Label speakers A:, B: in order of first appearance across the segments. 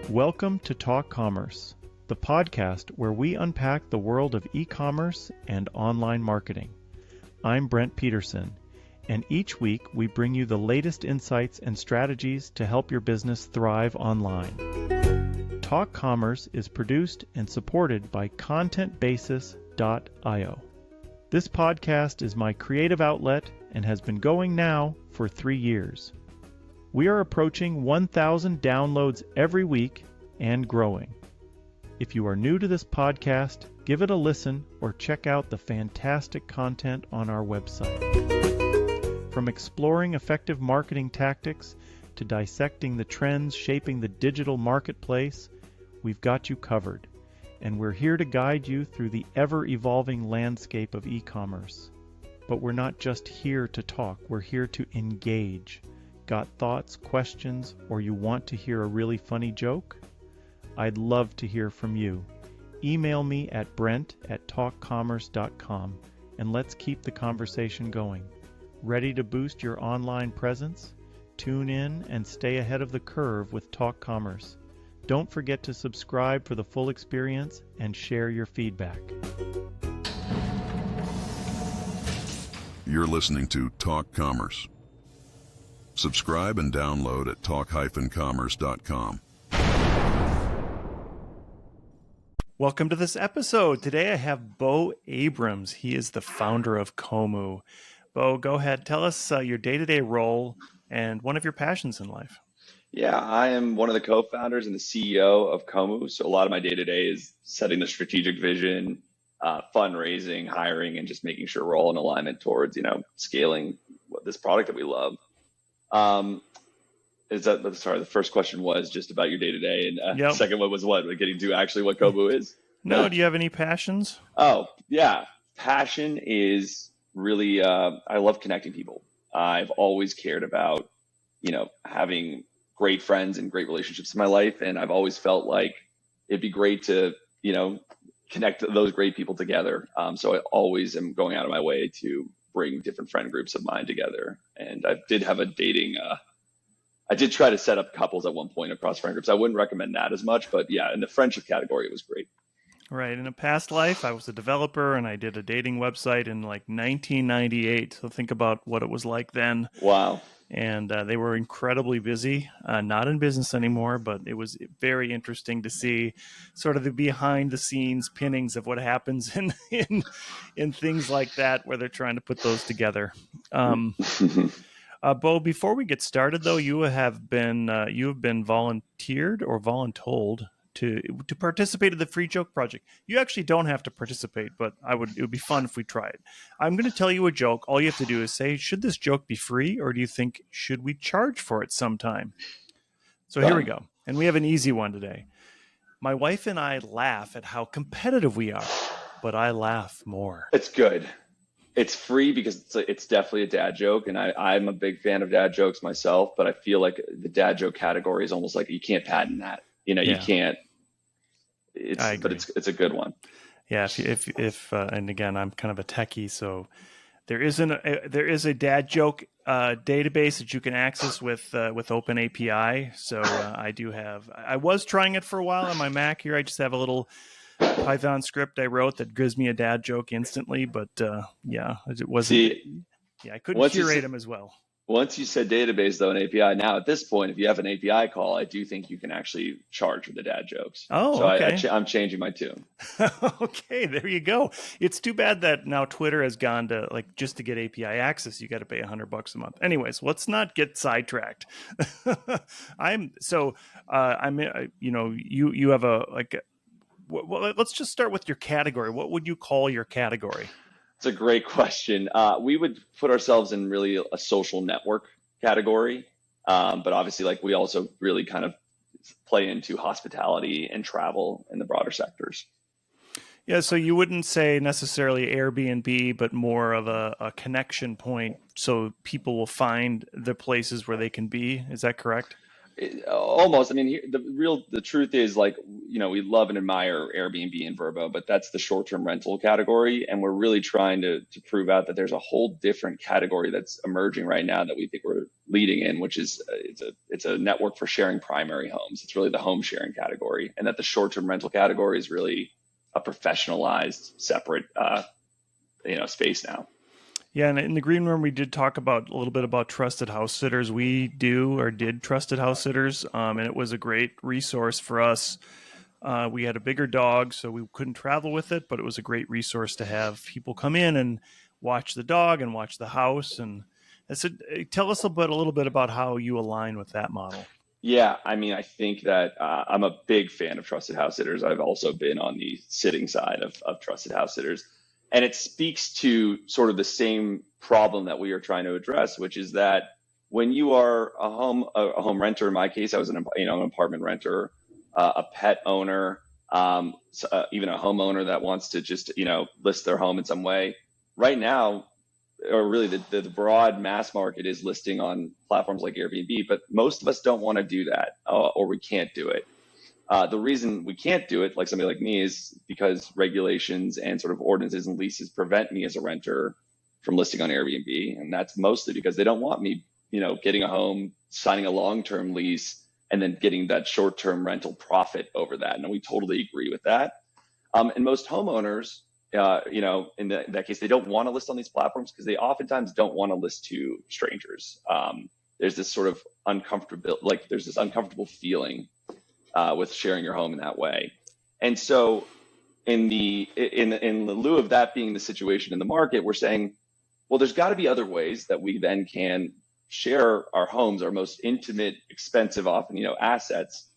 A: Welcome to Talk Commerce, the podcast where we unpack the world of e-commerce and online marketing. I'm Brent Peterson, and each week we bring you the latest insights and strategies to help your business thrive online. Talk Commerce is produced and supported by ContentBasis.io. This podcast is my creative outlet and has been going now for 3 years. We are approaching 1,000 downloads every week and growing. If you are new to this podcast, give it a listen or check out the fantastic content on our website. From exploring effective marketing tactics to dissecting the trends shaping the digital marketplace, we've got you covered, and we're here to guide you through the ever-evolving landscape of e-commerce. But we're not just here to talk, we're here to engage. Got thoughts, questions, or you want to hear a really funny joke? I'd love to hear from you. Email me at brent@talkcommerce.com and let's keep the conversation going. Ready to boost your online presence? Tune in and stay ahead of the curve with Talk Commerce. Don't forget to subscribe for the full experience and share your feedback.
B: You're listening to Talk Commerce. Subscribe and download at talk-commerce.com.
A: Welcome to this episode. Today I have Bo Abrams. He is the founder of Kommu. Bo, go ahead. Tell us your day-to-day role and one of your passions in life.
C: Yeah, I am one of the co-founders and the CEO of Kommu. So a lot of my day-to-day is setting the strategic vision, fundraising, hiring, and just making sure we're all in alignment towards, scaling this product that we love. The first question was just about your day-to-day, and
A: Yep.
C: The second one was getting to actually what Kommu is.
A: No, do you have any passions?
C: Oh, yeah. Passion is really, I love connecting people. I've always cared about, having great friends and great relationships in my life. And I've always felt like it'd be great to, connect those great people together. So I always am going out of my way to bring different friend groups of mine together. And I did have a dating, I did try to set up couples at one point across friend groups. I wouldn't recommend that as much, but yeah, in the friendship category, it was great.
A: Right. In a past life, I was a developer and I did a dating website in like 1998. So think about what it was like then.
C: Wow.
A: And they were incredibly busy, not in business anymore, but it was very interesting to see sort of the behind the scenes pinnings of what happens in things like that, where they're trying to put those together. Bo, before we get started, though, you have been volunteered or voluntold to participate in the Free Joke Project. You actually don't have to participate, but it would be fun if we tried. I'm going to tell you a joke. All you have to do is say, should this joke be free, or do you think, should we charge for it sometime? So Here we go. And we have an easy one today. My wife and I laugh at how competitive we are, but I laugh more.
C: It's good. It's free because it's definitely a dad joke, and I'm a big fan of dad jokes myself, but I feel like the dad joke category is almost like you can't patent that. You can't. But it's a good one.
A: Yeah. If and again, I'm kind of a techie, so there is a dad joke database that you can access with Open API. So I do have. I was trying it for a while on my Mac here. I just have a little Python script I wrote that gives me a dad joke instantly. But it wasn't. I couldn't curate them as well.
C: Once you said database, though, an API, now at this point, if you have an API call, I do think you can actually charge for the dad jokes.
A: Oh,
C: so
A: okay.
C: I'm changing my tune.
A: Okay, there you go. It's too bad that now Twitter has gone to, like, just to get API access, you got to pay $100 a month. Anyways, let's not get sidetracked. You have let's just start with your category. What would you call your category?
C: It's a great question. We would put ourselves in really a social network category, but obviously, we also really kind of play into hospitality and travel in the broader sectors.
A: Yeah, so you wouldn't say necessarily Airbnb, but more of a connection point, so people will find the places where they can be. Is that correct?
C: Almost. I mean, the truth is, like, we love and admire Airbnb and Vrbo, but that's the short-term rental category, and we're really trying to prove out that there's a whole different category that's emerging right now that we think we're leading in, which is it's a network for sharing primary homes. It's really the home sharing category, and that the short-term rental category is really a professionalized, separate, space now.
A: Yeah, and in the green room, we did talk about a little bit about trusted house sitters. We did trusted house sitters, and it was a great resource for us. We had a bigger dog, so we couldn't travel with it, but it was a great resource to have people come in and watch the dog and watch the house. And so, tell us a little bit about how you align with that model.
C: Yeah, I mean, I think that I'm a big fan of trusted house sitters. I've also been on the sitting side of trusted house sitters. And it speaks to sort of the same problem that we are trying to address, which is that when you are a home renter, in my case, I was an apartment renter, a pet owner, even a homeowner that wants to just, list their home in some way. Right now, or really the broad mass market is listing on platforms like Airbnb, but most of us don't want to do that, or we can't do it. The reason we can't do it, like somebody like me, is because regulations and sort of ordinances and leases prevent me as a renter from listing on Airbnb. And that's mostly because they don't want me, getting a home, signing a long-term lease, and then getting that short-term rental profit over that. And we totally agree with that. And most homeowners, in that case, they don't want to list on these platforms because they oftentimes don't want to list to strangers. There's this sort of uncomfortable feeling with sharing your home in that way. And so in the lieu of that being the situation in the market, we're saying, well, there's got to be other ways that we then can share our homes, our most intimate, expensive, often, assets,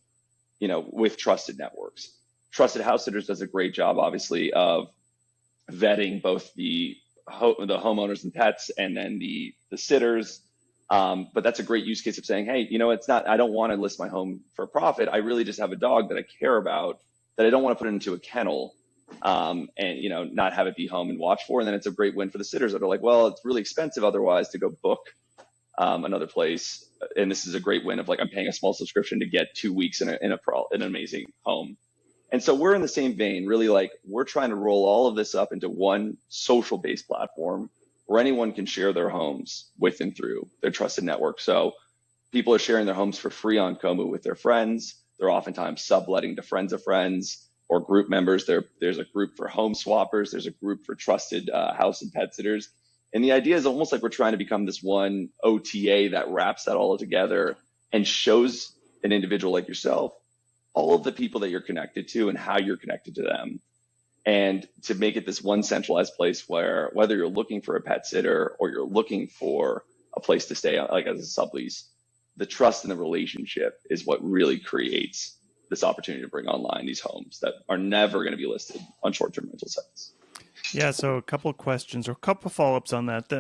C: with trusted networks. Trusted House Sitters does a great job, obviously, of vetting both the homeowners and pets and then the sitters. But that's a great use case of saying, hey, I don't want to list my home for profit. I really just have a dog that I care about, that I don't want to put it into a kennel, and, not have it be home and watch for. And then it's a great win for the sitters that are like, well, it's really expensive otherwise to go book another place. And this is a great win of, like, I'm paying a small subscription to get 2 weeks in an amazing home. And so we're in the same vein, really, like, we're trying to roll all of this up into one social-based platform where anyone can share their homes with and through their trusted network. So people are sharing their homes for free on Kommu with their friends. They're oftentimes subletting to friends of friends or group members. There's a group for home swappers. There's a group for trusted house and pet sitters. And the idea is almost like we're trying to become this one OTA that wraps that all together and shows an individual like yourself all of the people that you're connected to and how you're connected to them. And to make it this one centralized place where, whether you're looking for a pet sitter or you're looking for a place to stay, like as a sublease, the trust and the relationship is what really creates this opportunity to bring online these homes that are never going to be listed on short-term rental sites.
A: Yeah, so a couple of questions or a couple of follow-ups on that.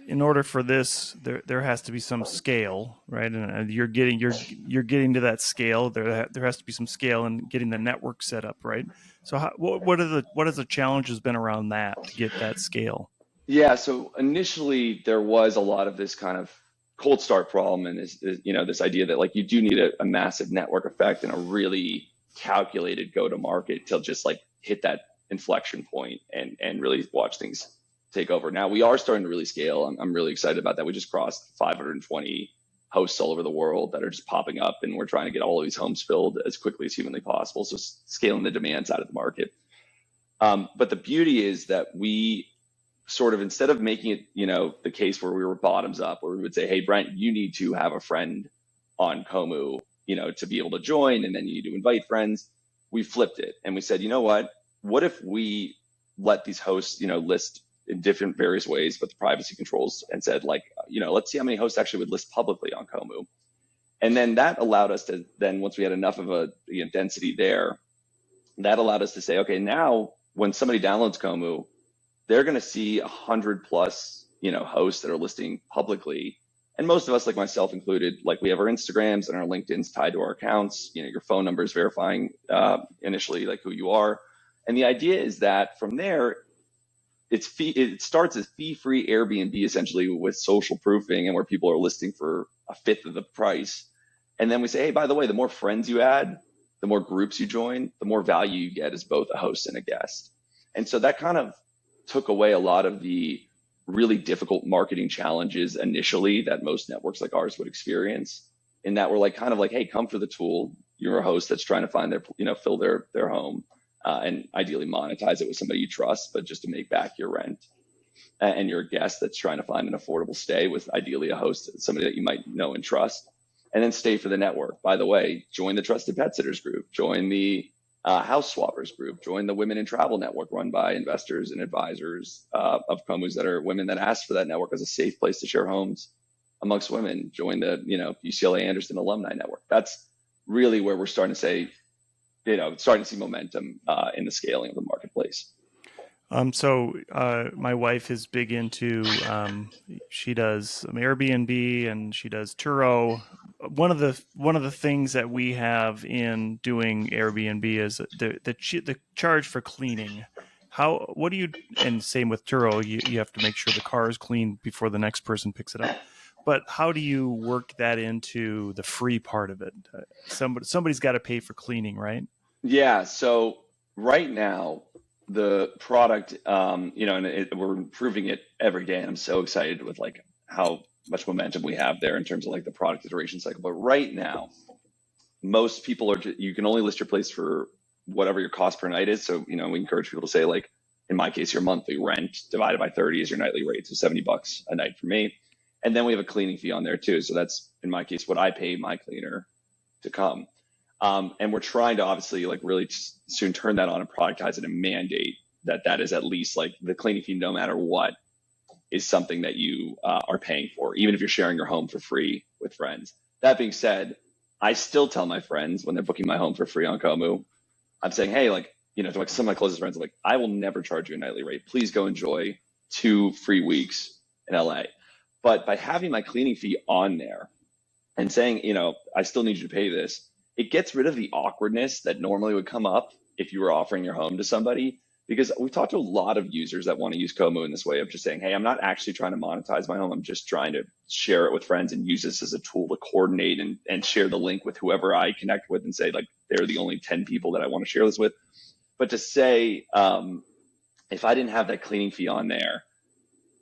A: In order for this, there has to be some scale, right? And you're getting to that scale. There has to be some scale in getting the network set up, right? So what has the challenges been around that to get that scale?
C: Yeah, so initially there was a lot of this kind of cold start problem, and this idea that, like, you do need a massive network effect and a really calculated go-to-market to just, like, hit that inflection point and really watch things take over. Now we are starting to really scale. I'm really excited about that. We just crossed 520 hosts all over the world that are just popping up, and we're trying to get all of these homes filled as quickly as humanly possible. So scaling the demand side of the market. But the beauty is that we sort of, instead of making it, the case where we were bottoms up, where we would say, hey, Brent, you need to have a friend on Kommu, to be able to join, and then you need to invite friends. We flipped it and we said, you know what if we let these hosts, list in different various ways, but the privacy controls, and said, like, let's see how many hosts actually would list publicly on Kommu. And then that allowed us to then, once we had enough of a density there, that allowed us to say, okay, now when somebody downloads Kommu, they're going to see 100 plus, hosts that are listing publicly. And most of us, like myself included, like, we have our Instagrams and our LinkedIn's tied to our accounts, your phone number is verifying initially, like, who you are. And the idea is that from there, it starts as fee-free Airbnb, essentially, with social proofing, and where people are listing for a fifth of the price. And then we say, hey, by the way, the more friends you add, the more groups you join, the more value you get as both a host and a guest. And so that kind of took away a lot of the really difficult marketing challenges initially that most networks like ours would experience, in that we're like kind of like, hey, come for the tool. You're a host that's trying to find their, fill their home, and ideally monetize it with somebody you trust, but just to make back your rent. And you're a guest that's trying to find an affordable stay with ideally a host, somebody that you might know and trust, and then stay for the network. By the way, join the Trusted Pet Sitters group, join the House Swappers group, join the Women in Travel Network run by investors and advisors of Kommus that are women that ask for that network as a safe place to share homes amongst women. Join the UCLA Anderson Alumni Network. That's really where we're starting to say, starting to see momentum in the scaling of the marketplace.
A: So my wife is big into, she does Airbnb and she does Turo. One of the things that we have in doing Airbnb is the charge for cleaning. And same with Turo, you have to make sure the car is clean before the next person picks it up. But how do you work that into the free part of it? Somebody's got to pay for cleaning, right?
C: Yeah. So right now, the product, and we're improving it every day. And I'm so excited with like how much momentum we have there in terms of like the product iteration cycle. But right now, most people you can only list your place for whatever your cost per night is. So, we encourage people to say, like, in my case, your monthly rent divided by 30 is your nightly rate. So $70 a night for me. And then we have a cleaning fee on there too. So that's, in my case, what I pay my cleaner to come. And we're trying to obviously like really soon turn that on and productize it and mandate that is at least like the cleaning fee, no matter what, is something that you are paying for, even if you're sharing your home for free with friends. That being said, I still tell my friends when they're booking my home for free on Kommu, I'm saying, hey, like, to like some of my closest friends, I'm like, I will never charge you a nightly rate. Please go enjoy 2 free weeks in LA. But by having my cleaning fee on there and saying, I still need you to pay this, it gets rid of the awkwardness that normally would come up if you were offering your home to somebody. Because we've talked to a lot of users that want to use Kommu in this way of just saying, hey, I'm not actually trying to monetize my home. I'm just trying to share it with friends and use this as a tool to coordinate and share the link with whoever I connect with and say, like, they're the only 10 people that I want to share this with. But to say, if I didn't have that cleaning fee on there,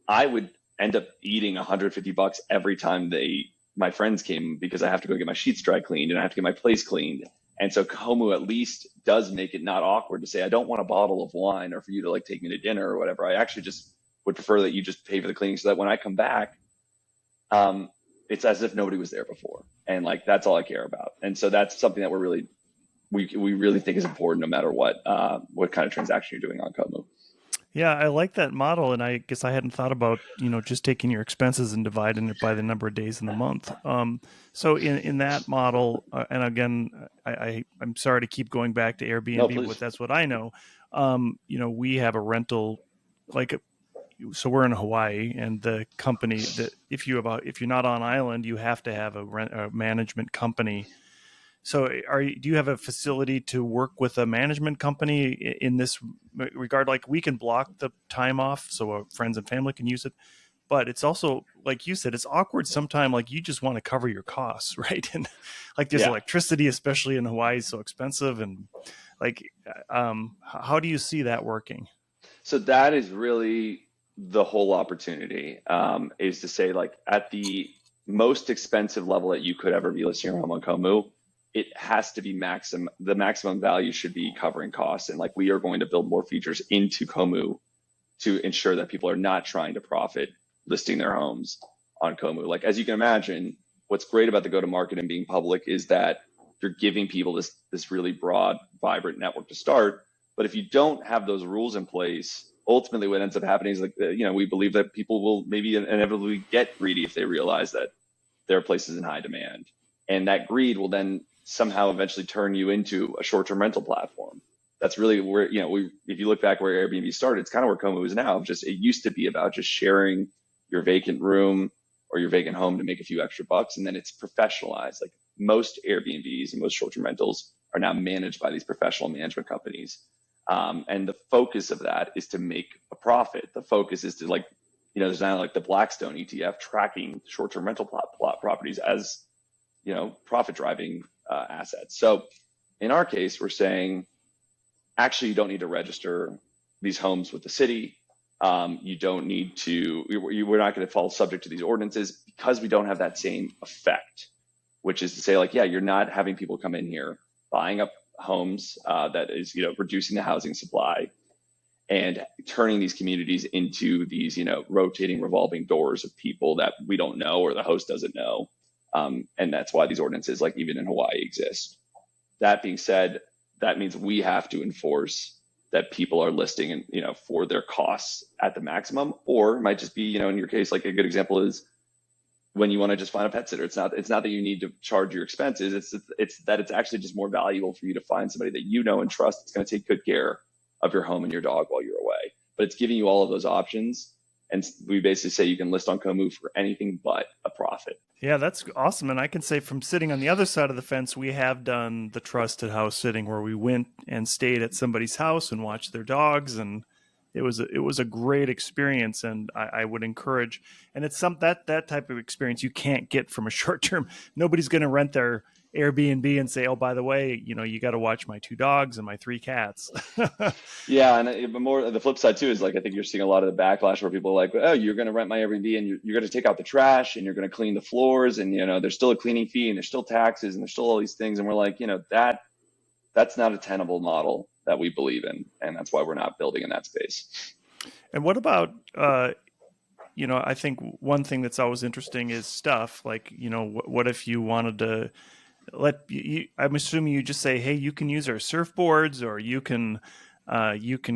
C: I would end up eating $150 every time my friends came, because I have to go get my sheets dry cleaned and I have to get my place cleaned. And so Kommu at least does make it not awkward to say, I don't want a bottle of wine or for you to like take me to dinner or whatever. I actually just would prefer that you just pay for the cleaning so that when I come back, it's as if nobody was there before. And like, that's all I care about. And so that's something that we really think is important no matter what kind of transaction you're doing on Kommu.
A: Yeah, I like that model, and I guess I hadn't thought about just taking your expenses and dividing it by the number of days in the month. So in that model, and again, I'm sorry to keep going back to Airbnb,
C: No,
A: but that's what I know. We have a rental, so we're in Hawaii, and the company that if you're not on island, you have to have a management company. So do you have a facility to work with a management company in this regard? Like, we can block the time off so our friends and family can use it. But it's also, like you said, it's awkward sometimes. Like, you just want to cover your costs, right? And like, there's electricity, especially in Hawaii, is so expensive. And like, how do you see that working?
C: So that is really the whole opportunity, is to say, like, at the most expensive level that you could ever be listing your home on Kommu, it has to be the maximum value should be covering costs. And like, we are going to build more features into Kommu to ensure that people are not trying to profit listing their homes on Kommu. Like, as you can imagine, what's great about the go-to-market and being public is that you're giving people this really broad, vibrant network to start. But if you don't have those rules in place, ultimately what ends up happening is, like, we believe that people will maybe inevitably get greedy if they realize that their place is in high demand. And that greed will then somehow eventually turn you into a short-term rental platform. That's really where, if you look back where Airbnb started, it's kind of where Kommu is now. It used to be about just sharing your vacant room or your vacant home to make a few extra bucks. And then it's professionalized. Like, most Airbnbs and most short-term rentals are now managed by these professional management companies. And the focus of that is to make a profit. The focus is to, like, there's now like the Blackstone ETF tracking short-term rental properties as profit driving assets. So in our case, we're saying, actually, you don't need to register these homes with the city. You don't need to, we're not going to fall subject to these ordinances because we don't have that same effect, which is to say, like, yeah, you're not having people come in here buying up homes that is, reducing the housing supply and turning these communities into these, rotating, revolving doors of people that we don't know or the host doesn't know. And that's why these ordinances, like even in Hawaii, exist. That being said, that means we have to enforce that people are listing and, for their costs at the maximum, or it might just be, in your case, like a good example is when you want to just find a pet sitter. It's not that you need to charge your expenses. It's that it's actually just more valuable for you to find somebody that you know and trust that's going to take good care of your home and your dog while you're away. But it's giving you all of those options. And we basically say you can list on Kommu for anything but a profit.
A: Yeah, that's awesome. And I can say from sitting on the other side of the fence, we have done the trusted house sitting where we went and stayed at somebody's house and watched their dogs. And it was a great experience. And I would encourage, and it's that type of experience you can't get from a short term. Nobody's going to rent their Airbnb and say, oh, by the way, you got to watch my 2 dogs and my 3 cats.
C: Yeah. And more the flip side too is like, I think you're seeing a lot of the backlash where people are like, oh, you're going to rent my Airbnb and you're going to take out the trash and you're going to clean the floors. And, there's still a cleaning fee and there's still taxes and there's still all these things. And we're like, that's not a tenable model that we believe in. And that's why we're not building in that space.
A: And what about, I think one thing that's always interesting is stuff like, what if you wanted to I'm assuming you just say, hey, you can use our surfboards, or you can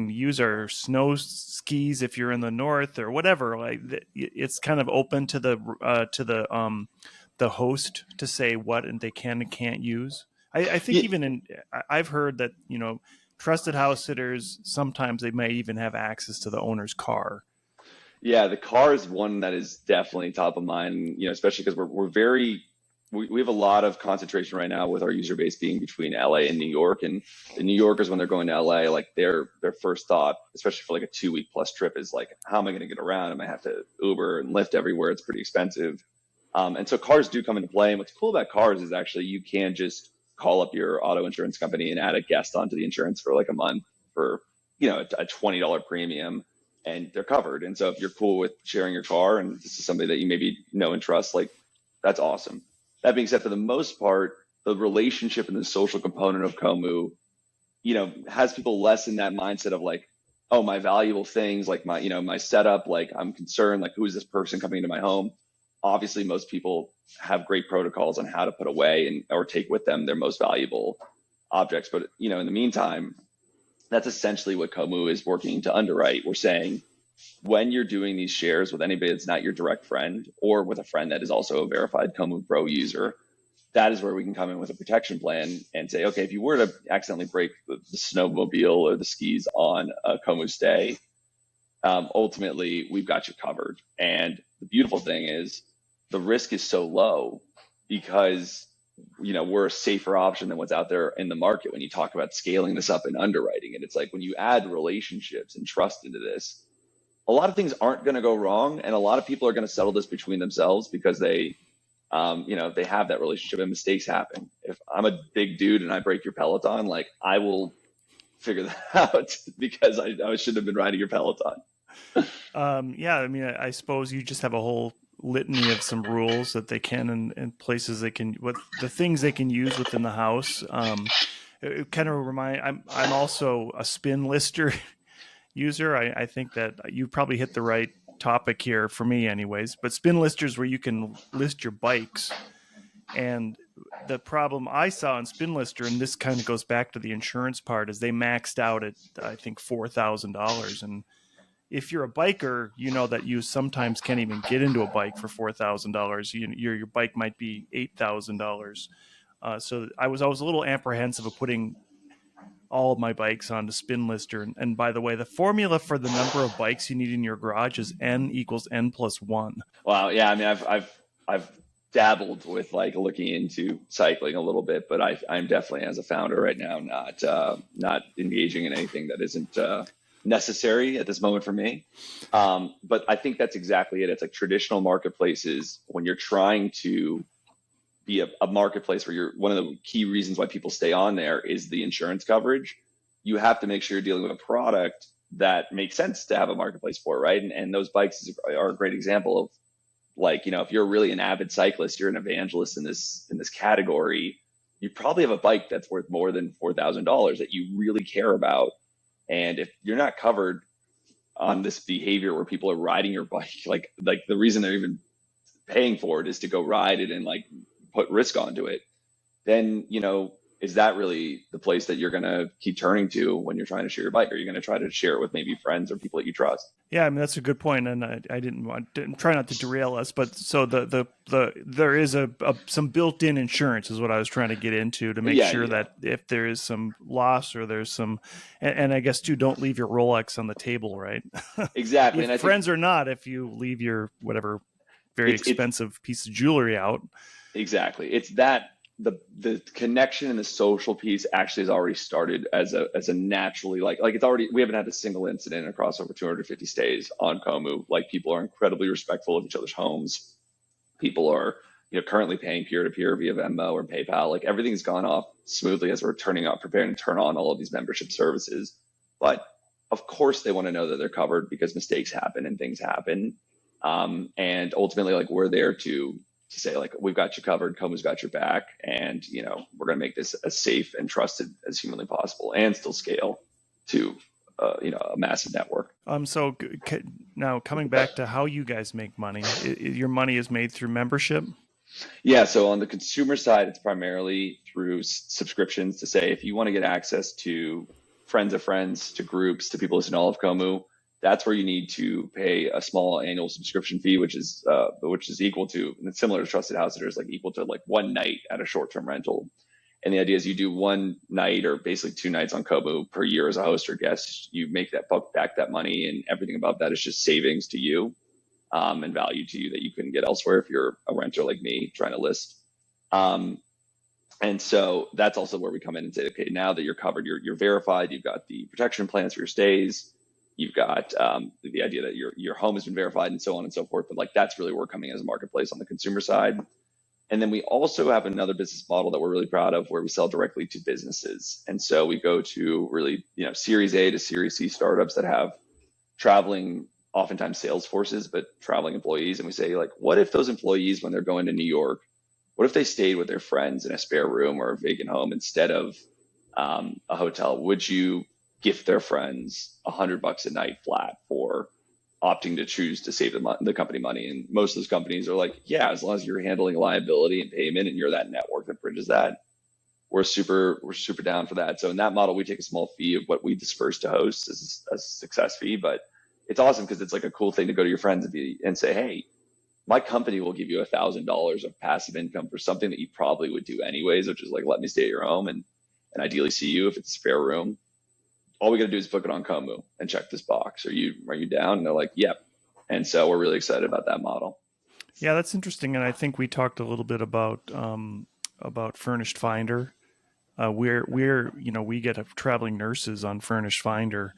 A: use our snow skis if you're in the north, or whatever. Like it's kind of open to the host to say what and they can and can't use. I think I've heard that trusted house sitters sometimes they may even have access to the owner's car.
C: Yeah, the car is one that is definitely top of mind. Especially because we have a lot of concentration right now with our user base being between LA and New York. And the New Yorkers, when they're going to LA, like their first thought, especially for like a 2-week plus trip, is like, how am I going to get around? I might have to Uber and Lyft everywhere. It's pretty expensive. And so cars do come into play. And what's cool about cars is actually you can just call up your auto insurance company and add a guest onto the insurance for like a month for, a $20 premium, and they're covered. And so if you're cool with sharing your car and this is somebody that you maybe know and trust, like that's awesome. That being said, for the most part, the relationship and the social component of Kommu, has people less in that mindset of like, oh, my valuable things, like my setup, like I'm concerned, like who is this person coming into my home? Obviously, most people have great protocols on how to put away or take with them their most valuable objects. But, in the meantime, that's essentially what Kommu is working to underwrite. We're saying, when you're doing these shares with anybody that's not your direct friend or with a friend that is also a verified Kommu Pro user, that is where we can come in with a protection plan and say, okay, if you were to accidentally break the snowmobile or the skis on a Kommu stay, ultimately we've got you covered. And the beautiful thing is the risk is so low because we're a safer option than what's out there in the market when you talk about scaling this up and underwriting it. It's like when you add relationships and trust into this, a lot of things aren't going to go wrong, and a lot of people are going to settle this between themselves because they have that relationship and mistakes happen. If I'm a big dude and I break your Peloton, like I will figure that out because I shouldn't have been riding your Peloton.
A: Yeah, I mean, I suppose you just have a whole litany of some rules that they can and places they can, what the things they can use within the house. It kind of I'm also a spin lister user. I think that you probably hit the right topic here for me anyways, but spin listers where you can list your bikes. And the problem I saw in Spin Lister, and this kind of goes back to the insurance part, is they maxed out at, I think, $4,000. And if you're a biker, you know that you sometimes can't even get into a bike for $4,000. Your bike might be $8,000. So I was always a little apprehensive of putting all of my bikes onto Spin Lister. And by the way, the formula for the number of bikes you need in your garage is N equals N plus 1.
C: Wow. Yeah. I mean, I've dabbled with like looking into cycling a little bit, but I'm definitely, as a founder right now, not engaging in anything that isn't necessary at this moment for me. But I think that's exactly it. It's like traditional marketplaces when you're trying to be a marketplace where one of the key reasons why people stay on there is the insurance coverage. You have to make sure you're dealing with a product that makes sense to have a marketplace for, right? And those bikes are a great example of, like, if you're really an avid cyclist, you're an evangelist in this category, you probably have a bike that's worth more than $4,000 that you really care about. And if you're not covered on this behavior where people are riding your bike, like the reason they're even paying for it is to go ride it and like put risk onto it, then, is that really the place that you're going to keep turning to when you're trying to share your bike? Or you're going to try to share it with maybe friends or people that you trust?
A: Yeah, I mean, that's a good point, and I didn't try not to derail us, but so there is some built-in insurance is what I was trying to get into to make sure that if there is some loss or there's some, and I guess too, don't leave your Rolex on the table, right?
C: Exactly.
A: And friends or not, if you leave your whatever very expensive piece of jewelry out.
C: Exactly. It's that the connection and the social piece actually has already started as a naturally, like it's already, we haven't had a single incident across over 250 stays on Kommu. Like, people are incredibly respectful of each other's homes. People are, currently paying peer-to-peer via Venmo or PayPal. Like, everything's gone off smoothly as we're preparing to turn on all of these membership services. But of course they want to know that they're covered, because mistakes happen and things happen. And ultimately, like, we're there to say, like, we've got you covered, Kommu's got your back, and we're going to make this as safe and trusted as humanly possible, and still scale to a massive network.
A: So now coming back to how you guys make money, your money is made through membership?
C: Yeah. So on the consumer side, it's primarily through subscriptions, to say, if you want to get access to friends of friends, to groups, to people listening to all of Kommu, that's where you need to pay a small annual subscription fee, which is equal to, and it's similar to Trusted House Sitters, like equal to like one night at a short-term rental. And the idea is you do one night or basically 2 nights on Kommu per year as a host or guest. You make that back that money, and everything above that is just savings to you, and value to you that you couldn't get elsewhere if you're a renter like me trying to list. And so that's also where we come in and say, okay, now that you're covered, you're verified, you've got the protection plans for your stays, you've got the idea that your home has been verified, and so on and so forth. But like, that's really where we're coming as a marketplace on the consumer side. And then we also have another business model that we're really proud of, where we sell directly to businesses. And so we go to really, Series A to Series C startups that have traveling, oftentimes sales forces, but traveling employees. And we say, like, what if those employees, when they're going to New York, what if they stayed with their friends in a spare room or a vacant home instead of a hotel? Would you gift their friends $100 a night flat for opting to choose to save the company money? And most of those companies are like, yeah, as long as you're handling liability and payment and you're that network that bridges that, we're super down for that. So in that model, we take a small fee of what we disperse to hosts as a success fee. But it's awesome because it's like a cool thing to go to your friends and say, hey, my company will give you $1,000 of passive income for something that you probably would do anyways, which is like, let me stay at your home and ideally see you if it's a spare room. All we got to do is book it on Kommu and check this box. Are you down? And they're like, yep. And so we're really excited about that model.
A: Yeah, that's interesting. And I think we talked a little bit about Furnished Finder. We get traveling nurses on Furnished Finder.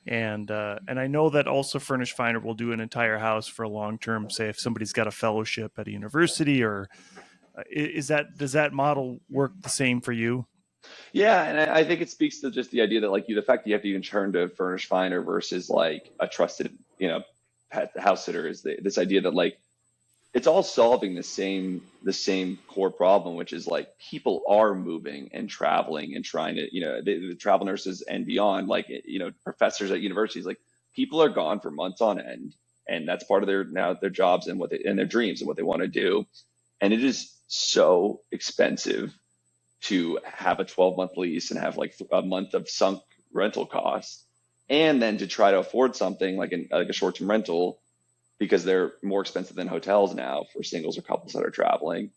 A: And I know that also Furnished Finder will do an entire house for a long term. Say if somebody's got a fellowship at a university, or does that model work the same for you?
C: Yeah, and I think it speaks to just the idea that, like, the fact that you have to even turn to Furnished Finder versus like a trusted pet house sitter is this idea that, like, it's all solving the same core problem, which is like, people are moving and traveling and trying to, the travel nurses and beyond, like, professors at universities, like, people are gone for months on end, and that's part of their jobs and their dreams and what they want to do. And it is so expensive to have a 12-month lease and have like a month of sunk rental costs, and then to try to afford something like a short-term rental, because they're more expensive than hotels now for singles or couples that are traveling.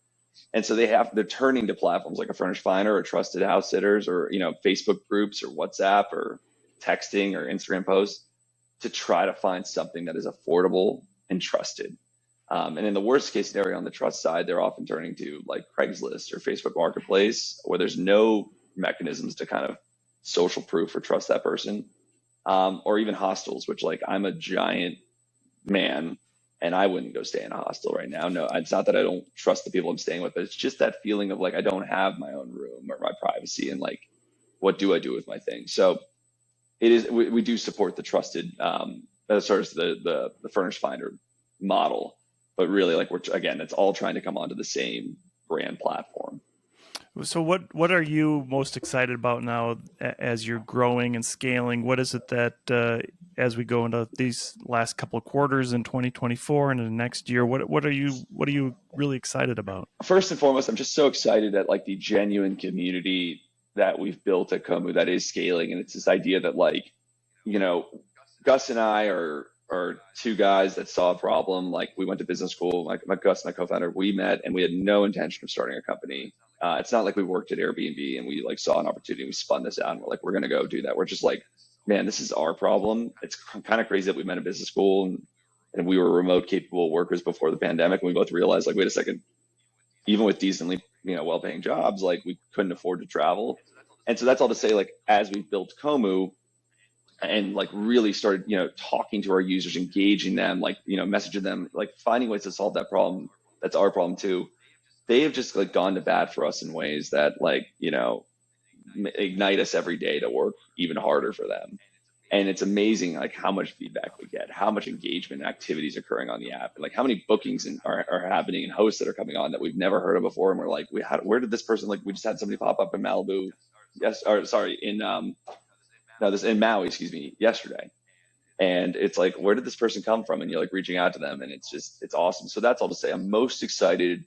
C: And so they're turning to platforms like a Furnished Finder or Trusted House Sitters or, Facebook groups or WhatsApp or texting or Instagram posts to try to find something that is affordable and trusted. And in the worst case scenario on the trust side, they're often turning to like Craigslist or Facebook Marketplace, where there's no mechanisms to kind of social proof or trust that person, or even hostels, which, like, I'm a giant man and I wouldn't go stay in a hostel right now. No, it's not that I don't trust the people I'm staying with, but it's just that feeling of like I don't have my own room or my privacy, and like what do I do with my things? So it is we do support the trusted sort of the furnished finder model, but really like we're again it's all trying to come onto the same brand platform.
A: So what are you most excited about now as you're growing and scaling? What is it that as we go into these last couple of quarters in 2024 and in the next year, what are you really excited about?
C: First and foremost, I'm just so excited at like the genuine community that we've built at Kommu that is scaling, and it's this idea that like, you know, Gus and I are two guys that saw a problem. Like we went to business school. My Gus, my co-founder, we met and we had no intention of starting a company. It's not like we worked at Airbnb and we like saw an opportunity. We spun this out and we're like, we're gonna go do that. We're just like, man, this is our problem. It's kind of crazy that we met in business school and we were remote capable workers before the pandemic. And we both realized like, wait a second, even with decently, well-paying jobs, like we couldn't afford to travel. And so that's all to say, like, as we built Kommu and like really started, talking to our users, engaging them, like, messaging them, like finding ways to solve that problem. That's our problem too. They have just like gone to bat for us in ways that like, ignite us every day to work even harder for them. And it's amazing like how much feedback we get, how much engagement and activities occurring on the app, and like how many bookings are happening and hosts that are coming on that we've never heard of before. And we're like, where did this person, like we just had somebody pop up in Malibu, yes, or sorry, in in Maui, excuse me, yesterday. And it's like, where did this person come from? And you're like reaching out to them, and it's awesome. So that's all to say. I'm most excited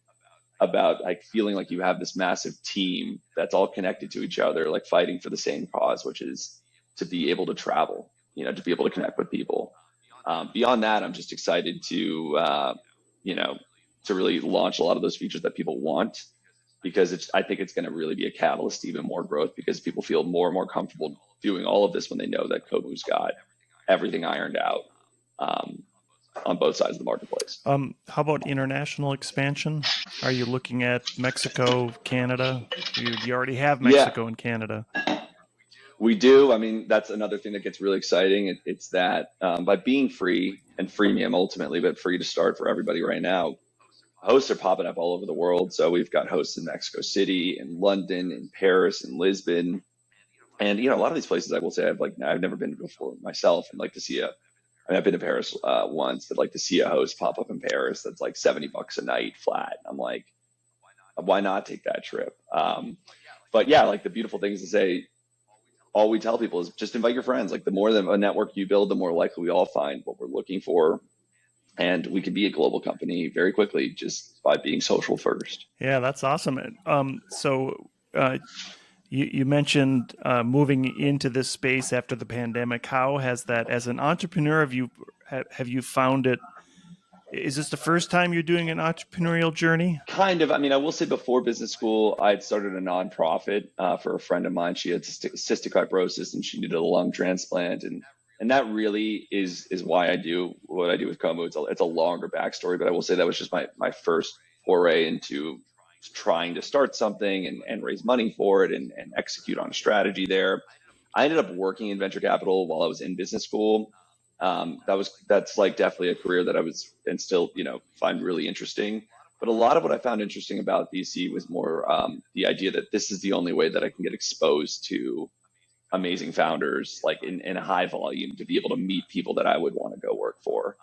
C: about like feeling like you have this massive team that's all connected to each other, like fighting for the same cause, which is to be able to travel, to be able to connect with people. Beyond that, I'm just excited to, to really launch a lot of those features that people want, because I think it's going to really be a catalyst to even more growth, because people feel more and more comfortable doing all of this when they know that Kommu's got everything ironed out on both sides of the marketplace.
A: How about international expansion? Are you looking at Mexico, Canada? You already have Mexico and Canada.
C: We do. I mean, that's another thing that gets really exciting. It's that by being free and freemium ultimately, but free to start for everybody right now, hosts are popping up all over the world. So we've got hosts in Mexico City, in London, in Paris, in Lisbon. And, a lot of these places I will say I've never been before myself, and like to see I've been to Paris once, but like to see a host pop up in Paris that's like $70 a night flat. I'm like, why not take that trip? But yeah, like the beautiful thing is to say, all we tell people is just invite your friends. Like the more a network you build, the more likely we all find what we're looking for. And we can be a global company very quickly just by being social first.
A: Yeah, that's awesome. You mentioned moving into this space after the pandemic. How has that, as an entrepreneur, have you found it? Is this the first time you're doing an entrepreneurial journey?
C: Kind of. I mean, I will say before business school, I had started a nonprofit for a friend of mine. She had cystic fibrosis and she needed a lung transplant. And that really is why I do what I do with Kommu. It's a longer backstory, but I will say that was just my first foray into trying to start something and raise money for it and execute on a strategy there. I ended up working in venture capital while I was in business school. That's like definitely a career that I was and still, find really interesting. But a lot of what I found interesting about VC was more the idea that this is the only way that I can get exposed to amazing founders, like in a high volume, to be able to meet people that I would want to go work for.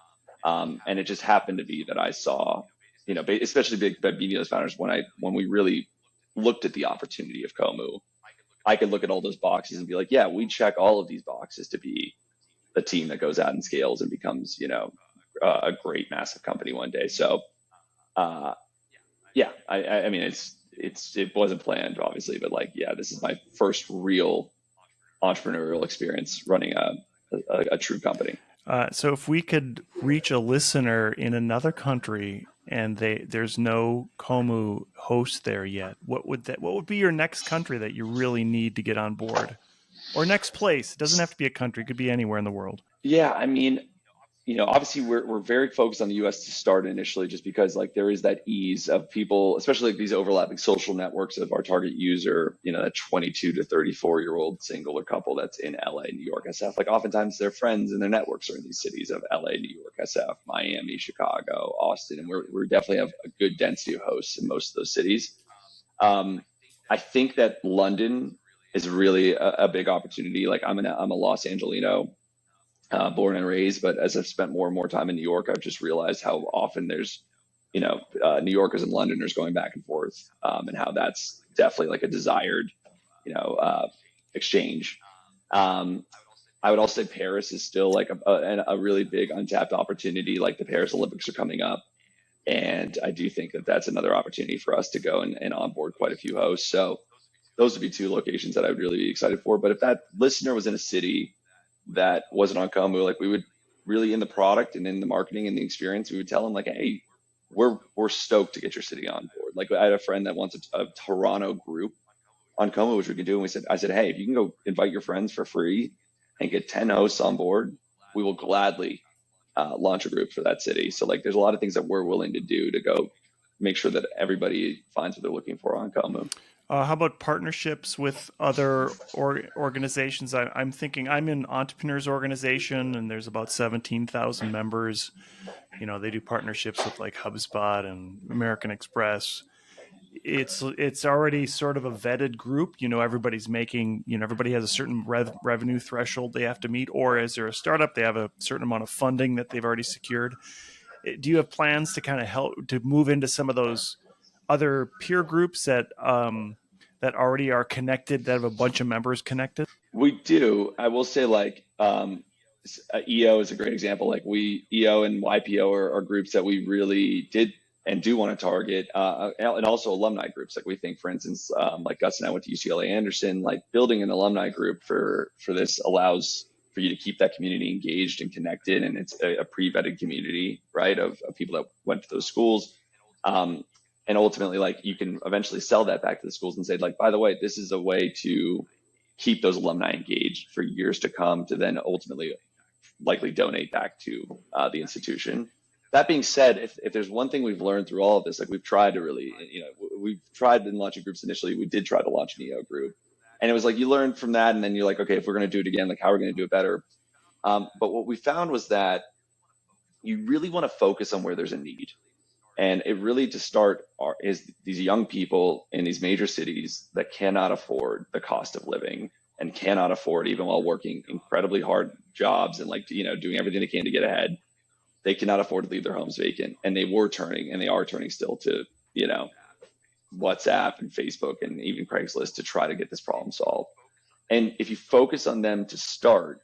C: And it just happened to be that I saw, especially big BDOs founders, when we really looked at the opportunity of Kommu, I could look at all those boxes and be like, yeah, we check all of these boxes to be a team that goes out and scales and becomes, a great massive company one day. So, yeah, I mean, it wasn't planned obviously, but like, yeah, this is my first real entrepreneurial experience running a true company.
A: So if we could reach a listener in another country and there's no Kommu host there yet, what would be your next country that you really need to get on board? Or next place? It doesn't have to be a country, it could be anywhere in the world.
C: Yeah, I mean, obviously we're very focused on the US to start initially, just because like there is that ease of people, especially like these overlapping social networks of our target user, that 22 to 34-year-old single or couple that's in LA, New York, SF. Like oftentimes their friends and their networks are in these cities of LA, New York, SF, Miami, Chicago, Austin, and we definitely have a good density of hosts in most of those cities. I think that London is really a big opportunity. Like I'm a Los Angelino, born and raised, but as I've spent more and more time in New York, I've just realized how often there's, New Yorkers and Londoners going back and forth, and how that's definitely like a desired, exchange. Um, I would also say Paris is still like a really big untapped opportunity. Like the Paris Olympics are coming up, and I do think that that's another opportunity for us to go and onboard quite a few hosts. So those would be two locations that I would really be excited for. But if that listener was in a city that wasn't on Kommu, like we would really, in the product and in the marketing and the experience, we would tell them like, hey, we're stoked to get your city on board. Like I had a friend that wants a Toronto group on Kommu, which we can do. And I said, hey, if you can go invite your friends for free and get 10 hosts on board, we will gladly launch a group for that city. So like, there's a lot of things that we're willing to do to go make sure that everybody finds what they're looking for on Kommu.
A: How about partnerships with other organizations? I'm thinking I'm in Entrepreneurs organization, and there's about 17,000 members. They do partnerships with like HubSpot and American Express. It's already sort of a vetted group. Everybody's making, everybody has a certain revenue threshold they have to meet, or as they're a startup, they have a certain amount of funding that they've already secured. Do you have plans to kind of help to move into some of those other peer groups that already are connected, that have a bunch of members connected?
C: We do. I will say like, EO is a great example. Like EO and YPO are groups that we really did and do want to target, and also alumni groups. Like we think, for instance, like Gus and I went to UCLA Anderson, like building an alumni group for this allows for you to keep that community engaged and connected. And it's a pre-vetted community, right, of people that went to those schools. And ultimately, like you can eventually sell that back to the schools and say, like, by the way, this is a way to keep those alumni engaged for years to come, to then ultimately likely donate back to the institution. That being said, if there's one thing we've learned through all of this, like we've tried to really, we've tried in launching groups initially. We did try to launch an EO group, and it was like you learn from that, and then you're like, okay, if we're going to do it again, like how are we going to do it better? But what we found was that you really want to focus on where there's a need. And it really to start is these young people in these major cities that cannot afford the cost of living and cannot afford, even while working incredibly hard jobs and like, doing everything they can to get ahead, they cannot afford to leave their homes vacant. And they are turning still to, WhatsApp and Facebook and even Craigslist to try to get this problem solved. And if you focus on them to start,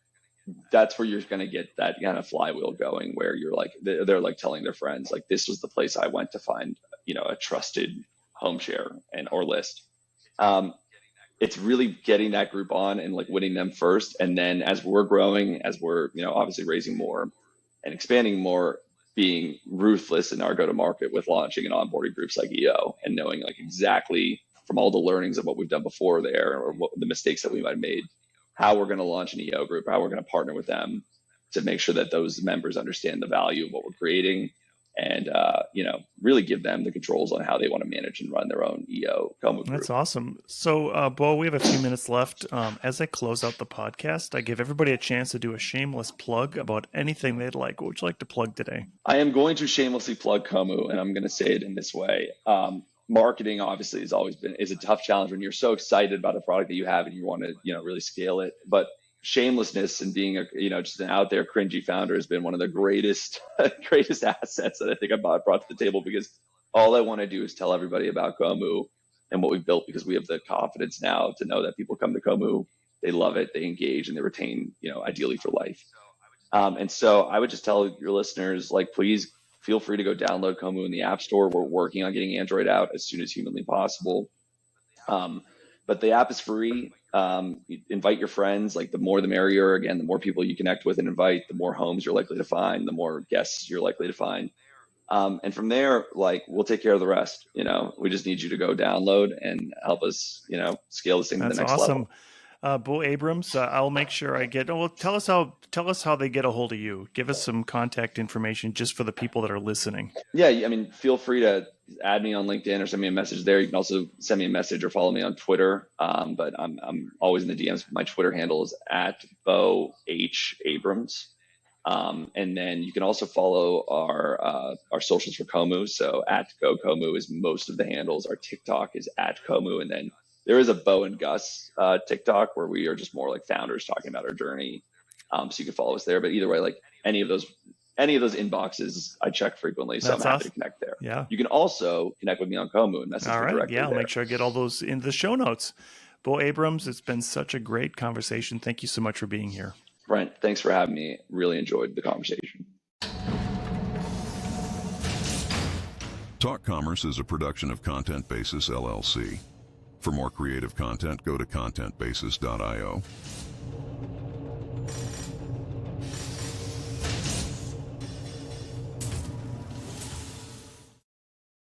C: that's where you're going to get that kind of flywheel going, where you're like, they're like telling their friends, like, this was the place I went to find, a trusted home share or list. It's really getting that group on and like winning them first. And then as we're growing, as we're, obviously raising more and expanding more, being ruthless in our go-to-market with launching and onboarding groups like EO and knowing like exactly from all the learnings of what we've done before there, or what the mistakes that we might have made, how we're going to launch an EO group, how we're going to partner with them to make sure that those members understand the value of what we're creating, and really give them the controls on how they want to manage and run their own EO Kommu group.
A: That's awesome. So, Bo, we have a few minutes left. As I close out the podcast, I give everybody a chance to do a shameless plug about anything they'd like. What would you like to plug today?
C: I am going to shamelessly plug Kommu, and I'm going to say it in this way. Marketing obviously is a tough challenge when you're so excited about a product that you have and you want to, really scale it. But shamelessness and being just an out there cringy founder has been one of the greatest assets that I think I brought to the table, because all I want to do is tell everybody about Kommu and what we've built, because we have the confidence now to know that people come to Kommu, they love it, they engage, and they retain, ideally for life. And so I would just tell your listeners, like, please feel free to go download Kommu in the App Store. We're working on getting Android out as soon as humanly possible. But the app is free. Invite your friends. Like, the more the merrier. Again, the more people you connect with and invite, the more homes you're likely to find, the more guests you're likely to find. And from there, like, we'll take care of the rest. We just need you to go download and help us, scale this thing to the next level.
A: Bo Abrams, I'll make sure I get. Oh, well, tell us how they get a hold of you. Give us some contact information just for the people that are listening.
C: Yeah, I mean, feel free to add me on LinkedIn or send me a message there. You can also send me a message or follow me on Twitter. But I'm always in the DMs. My Twitter handle is at Bo H Abrams. And then you can also follow our socials for Kommu. So at Go Kommu is most of the handles. Our TikTok is at Kommu, and then there is a Bo and Gus TikTok where we are just more like founders talking about our journey. So you can follow us there. But either way, like any of those inboxes I check frequently, so
A: That's
C: I'm happy
A: awesome.
C: to connect there.
A: Yeah.
C: You can also connect with me on Kommu and message
A: All
C: me
A: right.
C: directly
A: Yeah, I'll
C: there.
A: make sure I get all those in the show notes. Bo Abrams, it's been such a great conversation. Thank you so much for being here.
C: Brent, thanks for having me. Really enjoyed the conversation.
B: Talk Commerce is a production of Content Basis LLC. For more creative content, go to contentbasis.io.